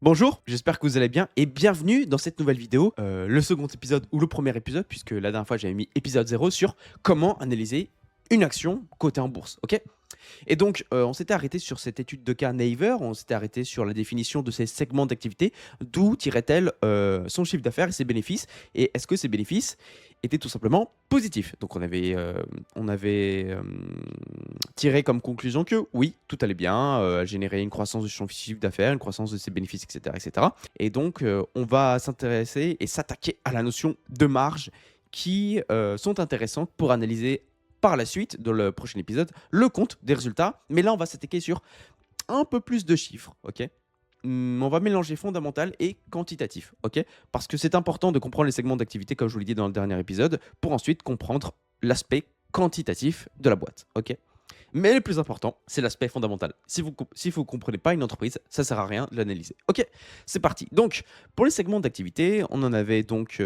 Bonjour, j'espère que vous allez bien et bienvenue dans cette nouvelle vidéo, le second épisode ou le premier épisode puisque la dernière fois j'avais mis épisode 0 sur comment analyser une action cotée en bourse, OK? Et donc, on s'était arrêté sur cette étude de cas Naver, on s'était arrêté sur la définition de ces segments d'activité, d'où tirait-elle, son chiffre d'affaires et ses bénéfices et est-ce que ces bénéfices étaient tout simplement positifs? Donc on avait tiré comme conclusion que oui, tout allait bien, elle générait une croissance de son chiffre d'affaires, une croissance de ses bénéfices et cetera et cetera et donc on va s'intéresser et s'attaquer à la notion de marge qui, sont intéressantes pour analyser par la suite, dans le prochain épisode, le compte des résultats. Mais là, on va s'attaquer sur un peu plus de chiffres, ok? On va mélanger fondamental et quantitatif, ok? Parce que c'est important de comprendre les segments d'activité, comme je vous l'ai dit dans le dernier épisode, pour ensuite comprendre l'aspect quantitatif de la boîte, ok? Mais le plus important, c'est l'aspect fondamental. Si vous comprenez pas une entreprise, ça sert à rien de l'analyser. Ok, c'est parti. Donc, pour les segments d'activité, on en avait donc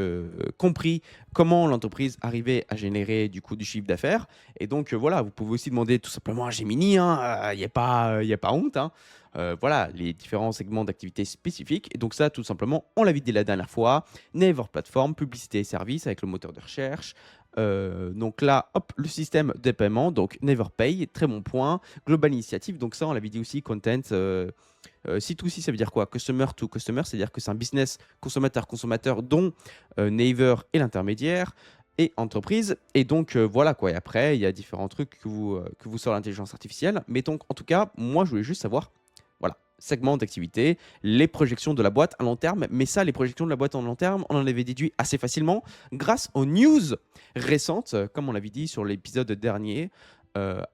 compris comment l'entreprise arrivait à générer du coup du chiffre d'affaires. Et donc voilà, vous pouvez aussi demander tout simplement à Gemini, il n'y a pas honte, hein. Voilà, les différents segments d'activité spécifiques. Et donc ça, tout simplement, on l'a vu dès la dernière fois. Naver Platform, publicité et services avec le moteur de recherche. Donc là, hop, le système de paiement, donc NeverPay, très bon point. Global Initiative, donc ça, on l'avait dit aussi, content. C2C, ça veut dire quoi? Customer to customer, c'est-à-dire que c'est un business consommateur-consommateur dont Naver est l'intermédiaire et entreprise. Et donc voilà quoi. Et après, il y a différents trucs que vous sort l'intelligence artificielle. Mais donc, en tout cas, moi, je voulais juste savoir, voilà, segment d'activité, les projections de la boîte à long terme. Mais ça, les projections de la boîte en long terme, on en avait déduit assez facilement grâce aux news récentes, comme on l'avait dit sur l'épisode dernier,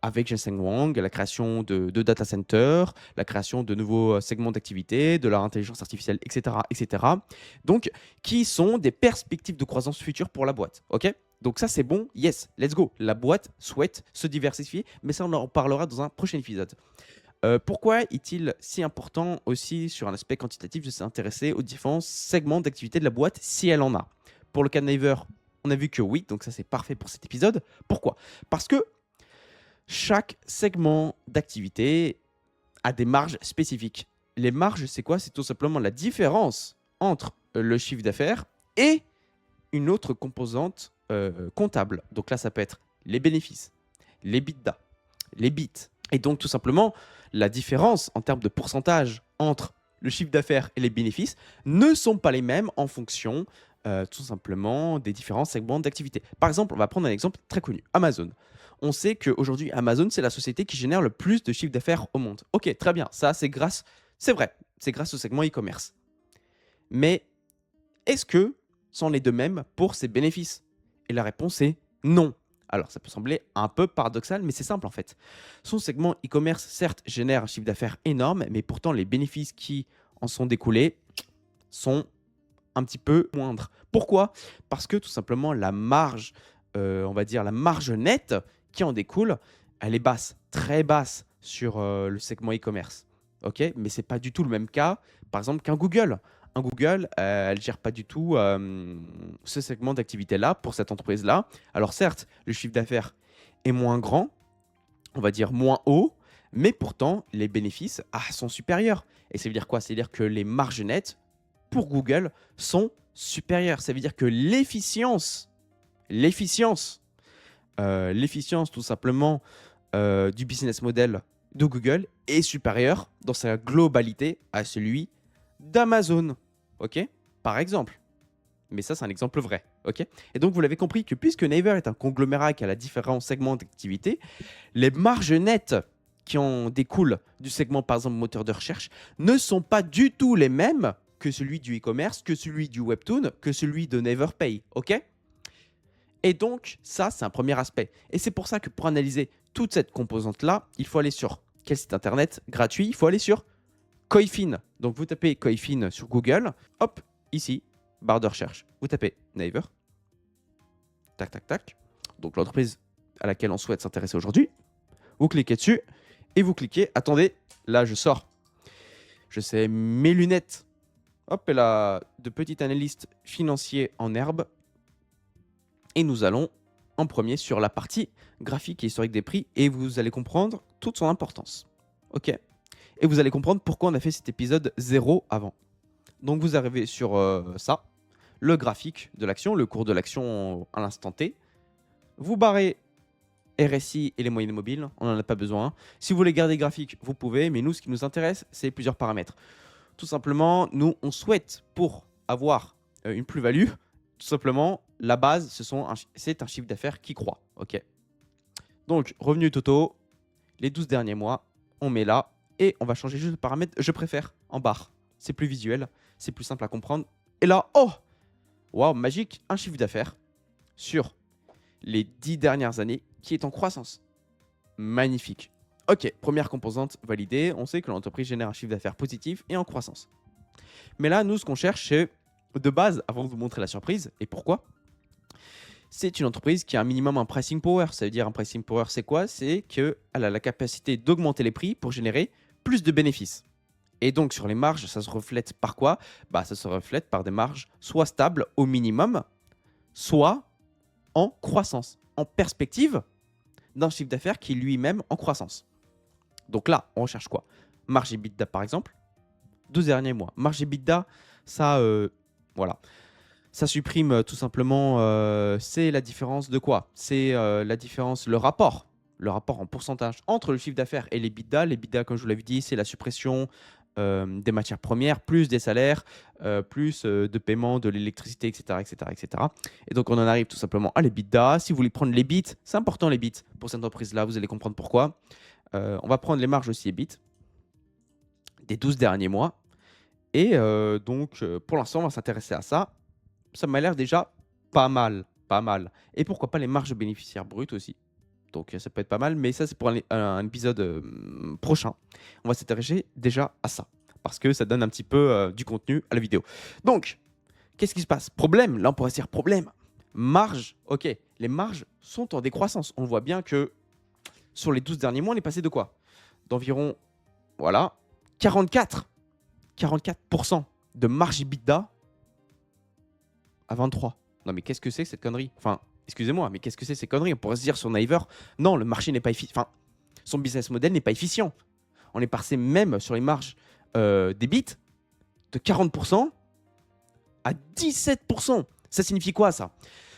avec Jensen Huang, la création de data centers, la création de nouveaux segments d'activité, de leur intelligence artificielle, etc., etc. Donc, qui sont des perspectives de croissance future pour la boîte. Ok? Donc ça, c'est bon. Yes, let's go. La boîte souhaite se diversifier, mais ça, on en reparlera dans un prochain épisode. Pourquoi est-il si important aussi sur un aspect quantitatif de s'intéresser aux différents segments d'activité de la boîte si elle en a? Pour le cas de Naver, on a vu que oui, donc ça c'est parfait pour cet épisode. Pourquoi? Parce que chaque segment d'activité a des marges spécifiques. Les marges, c'est quoi? C'est tout simplement la différence entre le chiffre d'affaires et une autre composante comptable. Donc là, ça peut être les bénéfices, les bidas, les bits. Et donc, tout simplement, la différence en termes de pourcentage entre le chiffre d'affaires et les bénéfices ne sont pas les mêmes en fonction tout simplement des différents segments d'activité. Par exemple, on va prendre un exemple très connu, Amazon. On sait qu'aujourd'hui, Amazon, c'est la société qui génère le plus de chiffre d'affaires au monde. Ok, très bien, ça c'est vrai, c'est grâce au segment e-commerce. Mais est-ce que c'en est de même pour ses bénéfices? Et la réponse est non. Alors, ça peut sembler un peu paradoxal, mais c'est simple en fait. Son segment e-commerce, certes, génère un chiffre d'affaires énorme, mais pourtant les bénéfices qui en sont découlés sont un petit peu moindres. Pourquoi? Parce que tout simplement la marge, on va dire la marge nette qui en découle, elle est basse, très basse sur le segment e-commerce. Ok, mais c'est pas du tout le même cas, par exemple, qu'un Google. Un Google, elle gère pas du tout ce segment d'activité-là pour cette entreprise-là. Alors certes, le chiffre d'affaires est moins grand, on va dire moins haut, mais pourtant les bénéfices sont supérieurs. Et ça veut dire quoi? Ça veut dire que les marges nettes pour Google sont supérieures. Ça veut dire que l'efficience l'efficience tout simplement du business model de Google est supérieure dans sa globalité à celui d'Amazon. Ok? Par exemple. Mais ça, c'est un exemple vrai. Ok? Et donc, vous l'avez compris que puisque Naver est un conglomérat qui a différents segments d'activité, les marges nettes qui en découlent du segment, par exemple, moteur de recherche, ne sont pas du tout les mêmes que celui du e-commerce, que celui du webtoon, que celui de NaverPay. Ok? Et donc, ça, c'est un premier aspect. Et c'est pour ça que pour analyser toute cette composante-là, il faut aller sur quel site internet gratuit? Il faut aller sur Coifin. Donc, vous tapez Coifin sur Google. Hop, ici, barre de recherche. Vous tapez Naver. Tac, tac, tac. Donc, l'entreprise à laquelle on souhaite s'intéresser aujourd'hui. Vous cliquez dessus et vous cliquez. Attendez, là, je sors. Je sais, mes lunettes. Hop, et là, de petits analystes financiers en herbe. Et nous allons en premier sur la partie graphique et historique des prix et vous allez comprendre toute son importance. Ok? Et vous allez comprendre pourquoi on a fait cet épisode 0 avant. Donc vous arrivez sur ça, le graphique de l'action, le cours de l'action à l'instant T. Vous barrez RSI et les moyennes mobiles, on n'en a pas besoin. Si vous voulez garder graphique, vous pouvez, mais nous, ce qui nous intéresse, c'est plusieurs paramètres. Tout simplement, nous, on souhaite, pour avoir une plus-value, tout simplement, la base, c'est un chiffre d'affaires qui croît. Ok. Donc, revenus totaux, les 12 derniers mois, on met là, et on va changer juste le paramètre je préfère en barre. C'est plus visuel, c'est plus simple à comprendre. Et là, oh, waouh, magique, un chiffre d'affaires sur les 10 dernières années qui est en croissance. Magnifique. Ok, première composante validée, on sait que l'entreprise génère un chiffre d'affaires positif et en croissance. Mais là, nous, ce qu'on cherche, c'est de base, avant de vous montrer la surprise, et pourquoi, c'est une entreprise qui a un minimum un pricing power. Ça veut dire un pricing power, c'est quoi? C'est qu'elle a la capacité d'augmenter les prix pour générer plus de bénéfices. Et donc, sur les marges, ça se reflète par quoi? Ça se reflète par des marges soit stables au minimum, soit en croissance, en perspective d'un chiffre d'affaires qui est lui-même en croissance. Donc là, on recherche quoi? Marge EBITDA par exemple, 12 derniers mois. Marge EBITDA, ça, voilà. Ça supprime tout simplement, c'est la différence de quoi? C'est la différence, le rapport en pourcentage entre le chiffre d'affaires et l'EBITDA. L'EBITDA, comme je vous l'avais dit, c'est la suppression des matières premières, plus des salaires, plus de paiement de l'électricité, etc., etc., etc. Et donc, on en arrive tout simplement à l'EBITDA. Si vous voulez prendre l'EBIT, c'est important l'EBIT pour cette entreprise-là, vous allez comprendre pourquoi. On va prendre les marges aussi EBIT des 12 derniers mois. Et donc, pour l'instant, on va s'intéresser à ça. Ça m'a l'air déjà pas mal, pas mal. Et pourquoi pas les marges bénéficiaires brutes aussi. Donc ça peut être pas mal, mais ça c'est pour un épisode prochain. On va s'intéresser déjà à ça, parce que ça donne un petit peu du contenu à la vidéo. Donc, qu'est-ce qui se passe? Problème, là on pourrait se dire problème. Marge, ok, les marges sont en décroissance. On voit bien que sur les 12 derniers mois, on est passé de quoi? D'environ, voilà, 44% de marge EBITDA à 23. Non mais qu'est-ce que c'est que cette connerie? Enfin, excusez-moi, mais qu'est-ce que c'est ces conneries? On pourrait se dire sur Naver, non, le marché n'est pas efficient. Enfin, son business model n'est pas efficient. On est passé même sur les marges des bits de 40% à 17%. Ça signifie quoi ça?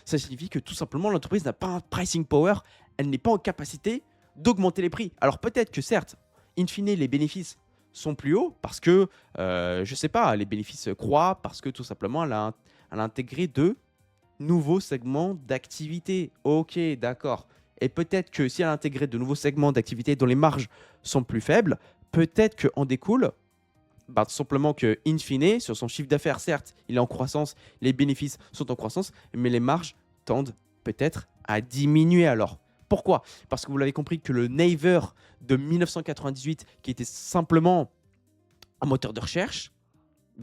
Ça signifie que tout simplement l'entreprise n'a pas un pricing power, elle n'est pas en capacité d'augmenter les prix. Alors peut-être que certes, in fine, les bénéfices sont plus hauts parce que, je sais pas, les bénéfices croient parce que tout simplement elle a intégré de nouveaux segments d'activité. Ok, d'accord. Et peut-être que si elle a intégré de nouveaux segments d'activité dont les marges sont plus faibles, peut-être qu'en découle tout simplement que, in fine, sur son chiffre d'affaires, certes, il est en croissance, les bénéfices sont en croissance, mais les marges tendent peut-être à diminuer alors. Pourquoi? Parce que vous l'avez compris que le Naver de 1998, qui était simplement un moteur de recherche,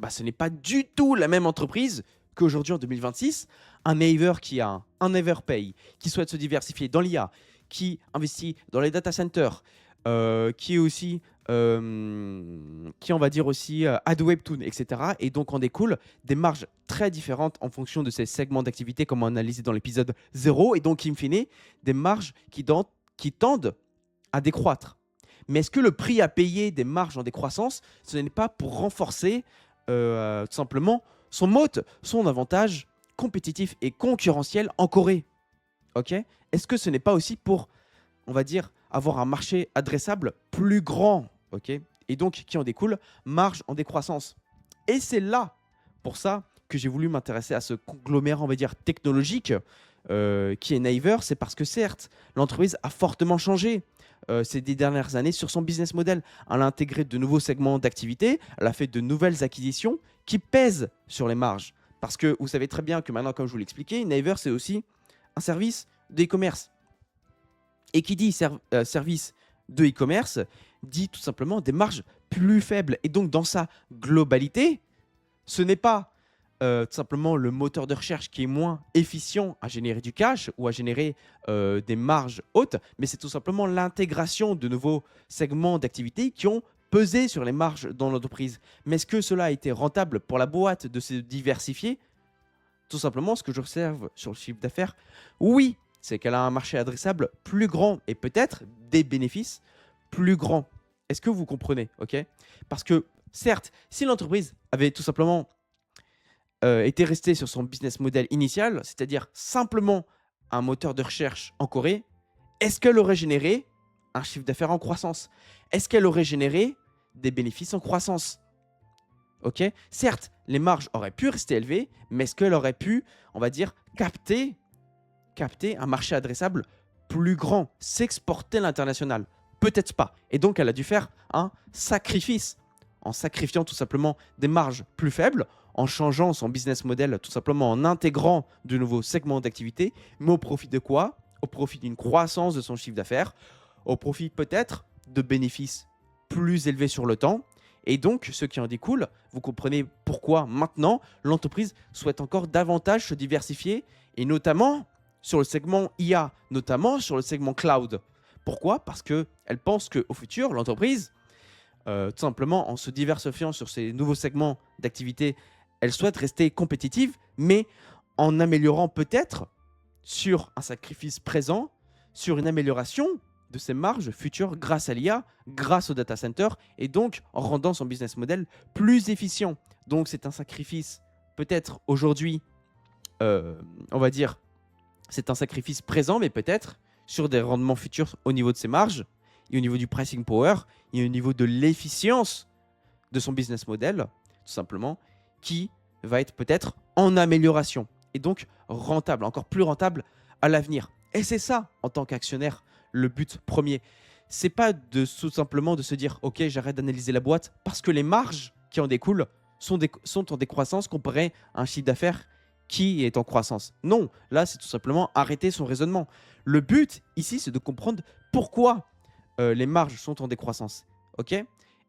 ce n'est pas du tout la même entreprise qu'aujourd'hui en 2026. Un Naver qui a un Naverpay, qui souhaite se diversifier dans l'IA, qui investit dans les data centers, qui est aussi, qui on va dire aussi Ad Webtoon, etc. Et donc en découle des marges très différentes en fonction de ces segments d'activité comme on a analysé dans l'épisode 0. Et donc in fine, des marges qui tendent à décroître. Mais est-ce que le prix à payer des marges en décroissance, ce n'est pas pour renforcer tout simplement son moat, son avantage compétitif et concurrentiel en Corée? Ok. Est-ce que ce n'est pas aussi pour, on va dire, avoir un marché adressable plus grand? Ok. Et donc, qui en découle, marge en décroissance. Et c'est là, pour ça, que j'ai voulu m'intéresser à ce conglomérat, on va dire, technologique qui est Naver. C'est parce que, certes, l'entreprise a fortement changé ces 10 dernières années sur son business model. Elle a intégré de nouveaux segments d'activité, elle a fait de nouvelles acquisitions qui pèsent sur les marges. Parce que vous savez très bien que maintenant, comme je vous l'expliquais, Naver, c'est aussi un service de e-commerce. Et qui dit service de e-commerce, dit tout simplement des marges plus faibles. Et donc, dans sa globalité, ce n'est pas tout simplement le moteur de recherche qui est moins efficient à générer du cash ou à générer des marges hautes, mais c'est tout simplement l'intégration de nouveaux segments d'activité qui ont pesé sur les marges dans l'entreprise. Mais est-ce que cela a été rentable pour la boîte de se diversifier? Tout simplement, ce que j'observe sur le chiffre d'affaires, oui, c'est qu'elle a un marché adressable plus grand et peut-être des bénéfices plus grands. Est-ce que vous comprenez? Ok. Parce que Certes, si l'entreprise avait tout simplement été restée sur son business model initial, c'est-à-dire simplement un moteur de recherche en Corée, est-ce qu'elle aurait généré un chiffre d'affaires en croissance? Est-ce qu'elle aurait généré des bénéfices en croissance? Ok. Certes, les marges auraient pu rester élevées, mais est-ce qu'elle aurait pu, on va dire, capter un marché adressable plus grand, s'exporter à l'international? Peut-être pas. Et donc, elle a dû faire un sacrifice en sacrifiant tout simplement des marges plus faibles, en changeant son business model, tout simplement en intégrant de nouveaux segments d'activité, mais au profit de quoi? Au profit d'une croissance de son chiffre d'affaires, au profit peut-être de bénéfices plus élevés sur le temps. Et donc, ce qui en découle, vous comprenez pourquoi maintenant l'entreprise souhaite encore davantage se diversifier, et notamment sur le segment IA, notamment sur le segment cloud. Pourquoi? Parce qu'elle pense qu'au futur, l'entreprise, tout simplement en se diversifiant sur ces nouveaux segments d'activité, elle souhaite rester compétitive, mais en améliorant peut-être sur un sacrifice présent, sur une amélioration de ses marges futures grâce à l'IA, grâce au data center, et donc en rendant son business model plus efficient. Donc c'est un sacrifice peut-être aujourd'hui, on va dire, c'est un sacrifice présent, mais peut-être sur des rendements futurs au niveau de ses marges, et au niveau du pricing power, et au niveau de l'efficience de son business model, tout simplement, qui va être peut-être en amélioration, et donc rentable, encore plus rentable à l'avenir. Et c'est ça, en tant qu'actionnaire, le but premier. C'est pas tout simplement de se dire « Ok, j'arrête d'analyser la boîte » parce que les marges qui en découlent sont en décroissance comparé à un chiffre d'affaires qui est en croissance. Non, là, c'est tout simplement arrêter son raisonnement. Le but ici, c'est de comprendre pourquoi les marges sont en décroissance. Ok.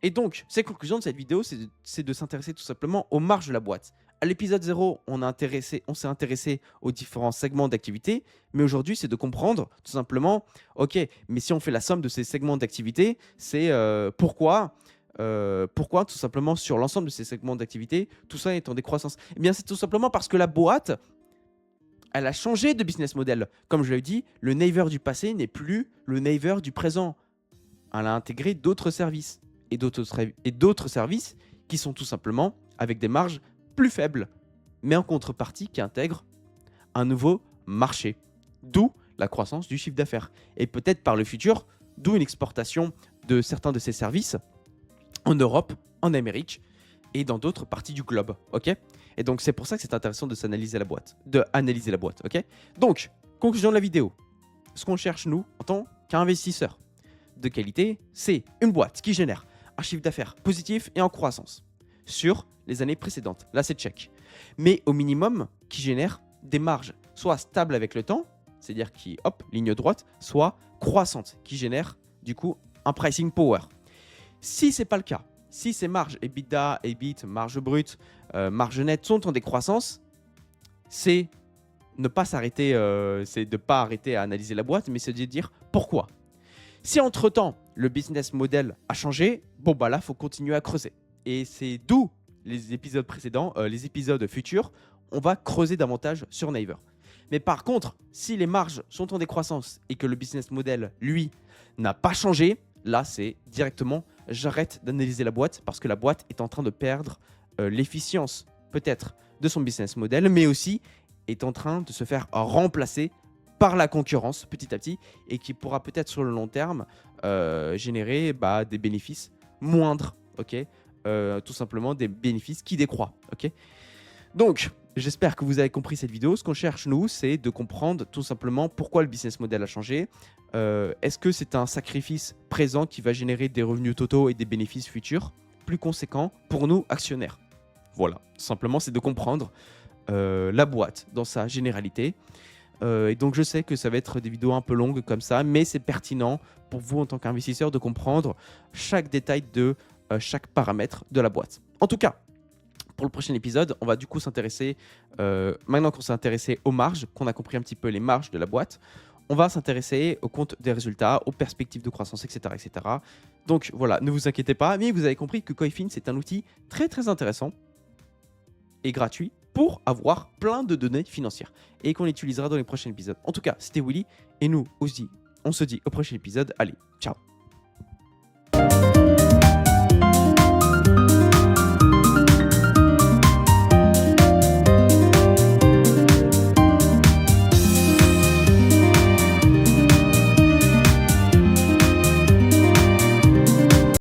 Et donc, cette conclusion de cette vidéo, c'est de s'intéresser tout simplement aux marges de la boîte. À l'épisode 0, on s'est intéressé aux différents segments d'activité, mais aujourd'hui, c'est de comprendre tout simplement, ok, mais si on fait la somme de ces segments d'activité, c'est pourquoi tout simplement sur l'ensemble de ces segments d'activité, tout ça est en décroissance. Eh bien, c'est tout simplement parce que la boîte, elle a changé de business model. Comme je l'ai dit, le Naver du passé n'est plus le Naver du présent. Elle a intégré d'autres services et d'autres services qui sont tout simplement avec des marges plus faibles, mais en contrepartie qui intègrent un nouveau marché. D'où la croissance du chiffre d'affaires. Et peut-être par le futur, d'où une exportation de certains de ces services en Europe, en Amérique et dans d'autres parties du globe. Ok. Et donc c'est pour ça que c'est intéressant de s'analyser la boîte, ok. Donc, conclusion de la vidéo. Ce qu'on cherche, nous, en tant qu'investisseurs de qualité, c'est une boîte qui génère un chiffre d'affaires positif et en croissance sur les années précédentes. Là, c'est check. Mais au minimum, qui génère des marges soit stables avec le temps, c'est-à-dire qui, hop, ligne droite, soit croissante, qui génère du coup un pricing power. Si ce n'est pas le cas, si ces marges EBITDA, EBIT, marge brute, marge nette sont en décroissance, c'est ne pas s'arrêter, c'est de ne pas arrêter à analyser la boîte, mais c'est de dire pourquoi. Si entre-temps, le business model a changé, bon bah là, il faut continuer à creuser. Et c'est d'où les épisodes précédents, les épisodes futurs, on va creuser davantage sur Naver. Mais par contre, si les marges sont en décroissance et que le business model, lui, n'a pas changé, là, c'est directement, j'arrête d'analyser la boîte parce que la boîte est en train de perdre l'efficience, peut-être, de son business model, mais aussi est en train de se faire remplacer par la concurrence petit à petit et qui pourra peut-être sur le long terme générer des bénéfices moindres, ok, tout simplement des bénéfices qui décroît, ok. Donc, j'espère que vous avez compris cette vidéo. Ce qu'on cherche, nous, c'est de comprendre tout simplement pourquoi le business model a changé. Est-ce que c'est un sacrifice présent qui va générer des revenus totaux et des bénéfices futurs plus conséquents pour nous, actionnaires? Voilà, simplement, c'est de comprendre la boîte dans sa généralité. Et donc, je sais que ça va être des vidéos un peu longues comme ça, mais c'est pertinent pour vous en tant qu'investisseur de comprendre chaque détail de chaque paramètre de la boîte. En tout cas, pour le prochain épisode, on va du coup s'intéresser, maintenant qu'on s'est intéressé aux marges, qu'on a compris un petit peu les marges de la boîte, on va s'intéresser au compte des résultats, aux perspectives de croissance, etc., etc. Donc voilà, ne vous inquiétez pas, mais vous avez compris que Coifin, c'est un outil très très intéressant et gratuit pour avoir plein de données financières et qu'on utilisera dans les prochains épisodes. En tout cas, c'était Willy et nous aussi, on se dit au prochain épisode. Allez, ciao!